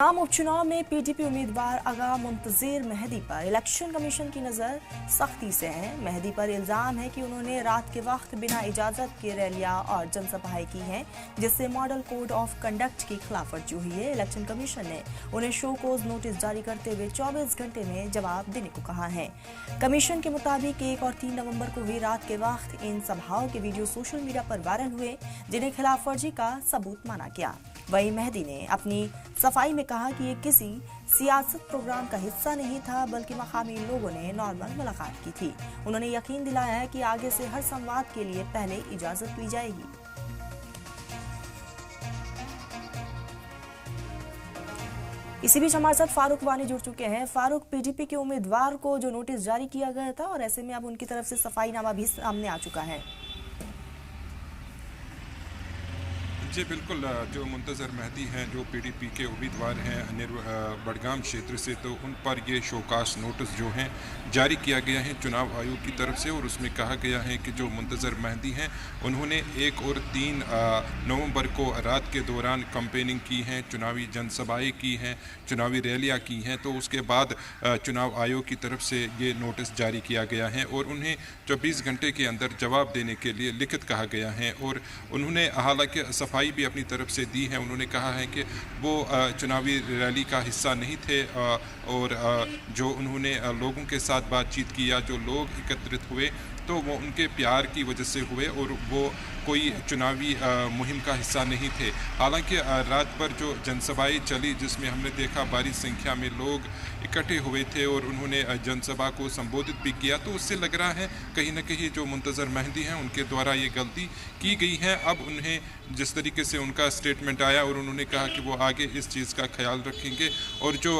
आम उपचुनाव में पीडीपी उम्मीदवार आगा मुंतजिर मेहदी पर इलेक्शन कमीशन की नजर सख्ती से है। मेहदी पर इल्जाम है कि उन्होंने रात के वक्त बिना इजाजत के रैलियां और जनसभाएं की हैं, जिससे मॉडल कोड ऑफ कंडक्ट की खिलाफवर्जी हुई है। इलेक्शन कमीशन ने उन्हें शो कोज नोटिस जारी करते हुए 24 घंटे में जवाब देने को कहा है। कमीशन के मुताबिक 1 और 3 नवंबर को हुई रात के वक्त इन सभाओं के वीडियो सोशल मीडिया पर वायरल हुए, जिन्हें खिलाफवर्जी का सबूत माना गया। वहीं मेहदी ने अपनी सफाई में कहा कि ये किसी सियासत प्रोग्राम का हिस्सा नहीं था, बल्कि मकामी लोगों ने नॉर्मल मुलाकात की थी। उन्होंने यकीन दिलाया है कि आगे से हर संवाद के लिए पहले इजाजत दी जाएगी। इसी बीच हमारे साथ फारूक वानी जुड़ चुके हैं। फारूक, पीडीपी के उम्मीदवार को जो नोटिस जारी किया गया था और ऐसे में अब उनकी तरफ से सफाईनामा भी सामने आ चुका है। जी बिल्कुल, जो मुंतजर मेहदी हैं, जो पीडीपी के उम्मीदवार हैं बडगाम क्षेत्र से, तो उन पर ये शोकास नोटिस जो हैं जारी किया गया है चुनाव आयोग की तरफ से। और उसमें कहा गया है कि जो मुंतजर मेहदी हैं उन्होंने 1 और 3 नवंबर को रात के दौरान कैंपेनिंग की हैं, चुनावी जनसभाएं की हैं, चुनावी रैलियां की हैं। तो उसके बाद चुनाव आयोग की तरफ से ये नोटिस जारी किया गया है और उन्हें 24 घंटे के अंदर जवाब देने के लिए लिखित कहा गया है। और उन्होंने हालांकि सफाई भी अपनी तरफ से दी है। उन्होंने कहा है कि वो चुनावी रैली का हिस्सा नहीं थे और जो उन्होंने लोगों के साथ बातचीत की या जो लोग एकत्रित हुए तो वो उनके प्यार की वजह से हुए और वो कोई चुनावी मुहिम का हिस्सा नहीं थे। हालांकि रात भर जो जनसभाएं चली, जिसमें हमने देखा भारी संख्या में लोग इकट्ठे हुए थे और उन्होंने जनसभा को संबोधित भी किया, तो उससे लग रहा है कहीं ना कहीं जो मुंतजर मेहदी हैं उनके द्वारा ये गलती की गई है। अब उन्हें जिस तरीके से उनका स्टेटमेंट आया और उन्होंने कहा कि वो आगे इस चीज़ का ख्याल रखेंगे, और जो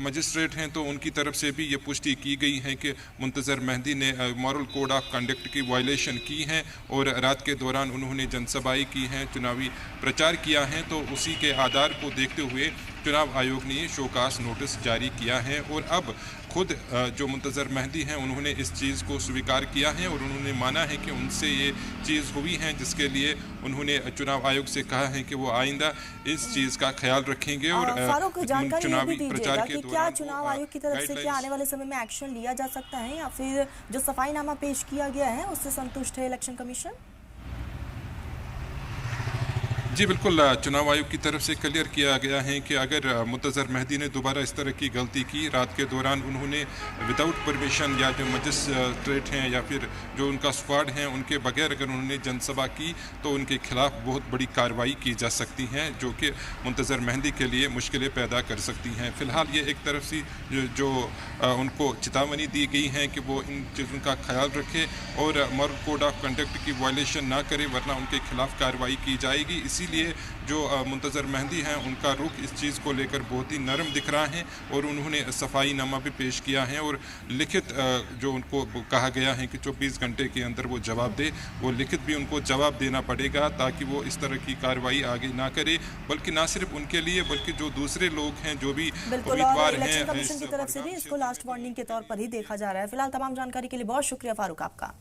मजिस्ट्रेट हैं तो उनकी तरफ से भी ये पुष्टि की गई है कि मुंतजर मेहदी ने मॉरल कोड ऑफ कंडक्ट की वायलेशन की है और रात के दौरान उन्होंने जनसभाएं की हैं, चुनावी प्रचार किया है। तो उसी के आधार को देखते हुए चुनाव आयोग ने शोकास नोटिस जारी किया है और अब खुद जो मुंतजर मेहदी हैं उन्होंने इस चीज़ को स्वीकार किया है और उन्होंने माना है कि उनसे ये चीज़ हुई है, जिसके लिए उन्होंने चुनाव आयोग से कहा है कि वो आइंदा इस चीज़ का ख्याल रखेंगे। और चुनावी प्रचार के क्या चुनाव आयोग की तरफ से क्या आने वाले समय में एक्शन लिया जा सकता है, या फिर जो सफाईनामा पेश किया गया है उससे संतुष्ट है इलेक्शन कमीशन? जी बिल्कुल, चुनाव आयोग की तरफ से क्लियर किया गया है कि अगर मुंतजर मेहदी ने दोबारा इस तरह की गलती की, रात के दौरान उन्होंने विदाउट परमिशन या जो मजिस्ट्रेट हैं या फिर जो उनका स्क्वाड हैं उनके बगैर अगर उन्होंने जनसभा की, तो उनके खिलाफ बहुत बड़ी कार्रवाई की जा सकती हैं, जो कि मुंतजर मेहदी के लिए मुश्किलें पैदा कर सकती हैं। फ़िलहाल ये एक तरफ से जो उनको चेतावनी दी गई है कि वो इन चीज़ों का ख्याल रखे और मॉरल कोड ऑफ कंडक्ट की वायलेशन ना करे, वरना उनके खिलाफ कार्रवाई की जाएगी। इसीलिए जो मुंतजर मेहदी हैं उनका रुख इस चीज़ को लेकर बहुत ही नरम दिख रहा है और उन्होंने सफाईनामा भी पेश किया है और लिखित जो उनको कहा गया है कि 24 घंटे के अंदर वो जवाब दे, वो लिखित भी उनको जवाब देना पड़ेगा, ताकि वो इस तरह की कार्रवाई आगे ना करे, बल्कि ना सिर्फ उनके लिए बल्कि जो दूसरे लोग हैं जो भी उम्मीदवार हैं। इलेक्शन कमीशन की तरफ से भी इसको लास्ट वार्निंग के तौर पर ही देखा जा रहा है। फिलहाल तमाम जानकारी के लिए बहुत शुक्रिया फारूक आपका।